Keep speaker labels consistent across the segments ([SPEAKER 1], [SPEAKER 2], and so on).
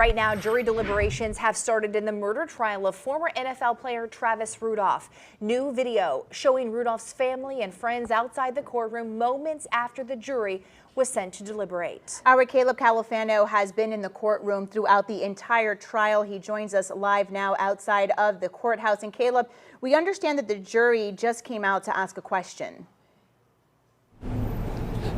[SPEAKER 1] Right now, jury deliberations have started in the murder trial of former NFL player Travis Rudolph. New video showing Rudolph's family and friends outside the courtroom moments after the jury was sent to deliberate.
[SPEAKER 2] Our Caleb Califano has been in the courtroom throughout the entire trial. He joins us live now outside of the courthouse. And Caleb, we understand that the jury just came out to ask a question.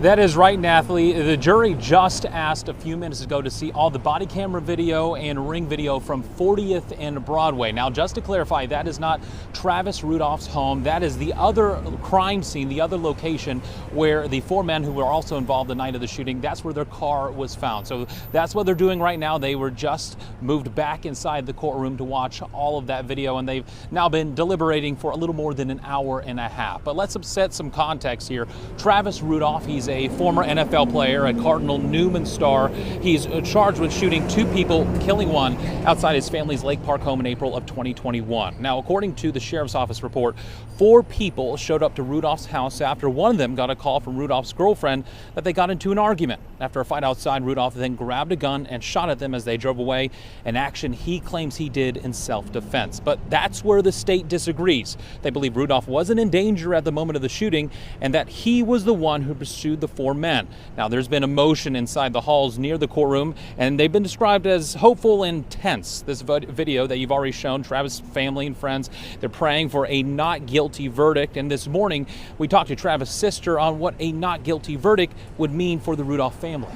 [SPEAKER 3] That is right, Nathalie. The jury just asked a few minutes ago to see all the body camera video and ring video from 40th and Broadway. Now, just to clarify, that is not Travis Rudolph's home. That is the other crime scene, the other location where the four men who were also involved the night of the shooting, that's where their car was found. So that's what they're doing right now. They were just moved back inside the courtroom to watch all of that video, and they've now been deliberating for a little more than an hour and a half. But let's set some context here. Travis Rudolph, he's a former NFL player, a Cardinal Newman star. He's charged with shooting two people, killing one outside his family's Lake Park home in April of 2021. Now, according to the sheriff's office report, 4 people showed up to Rudolph's house after one of them got a call from Rudolph's girlfriend that they got into an argument. After a fight outside, Rudolph then grabbed a gun and shot at them as they drove away, an action he claims he did in self-defense. But that's where the state disagrees. They believe Rudolph wasn't in danger at the moment of the shooting and that he was the one who pursued the 4 men. Now, there's been emotion inside the halls near the courtroom, and they've been described as hopeful and tense. This video that you've already shown, Travis' family and friends, they're praying for a not guilty verdict. And this morning, we talked to Travis' sister on what a not guilty verdict would mean for the Rudolph family.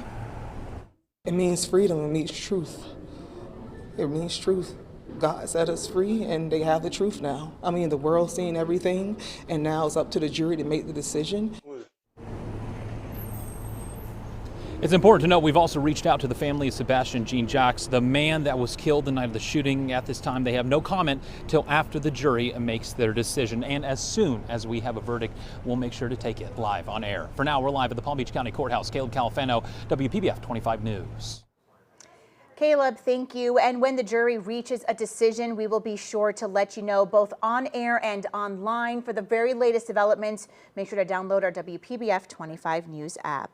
[SPEAKER 4] It means freedom. It means truth. It means truth. God set us free, and they have the truth now. I mean, the world's seeing everything, and now it's up to the jury to make the decision.
[SPEAKER 3] It's important to note we've also reached out to the family of Sebastian Jean-Jacques, the man that was killed the night of the shooting. At this time, they have no comment till after the jury makes their decision. And as soon as we have a verdict, we'll make sure to take it live on air. For now, we're live at the Palm Beach County Courthouse. Caleb Califano, WPBF 25 News.
[SPEAKER 2] Caleb, thank you. And when the jury reaches a decision, we will be sure to let you know both on air and online. For the very latest developments, make sure to download our WPBF 25 News app.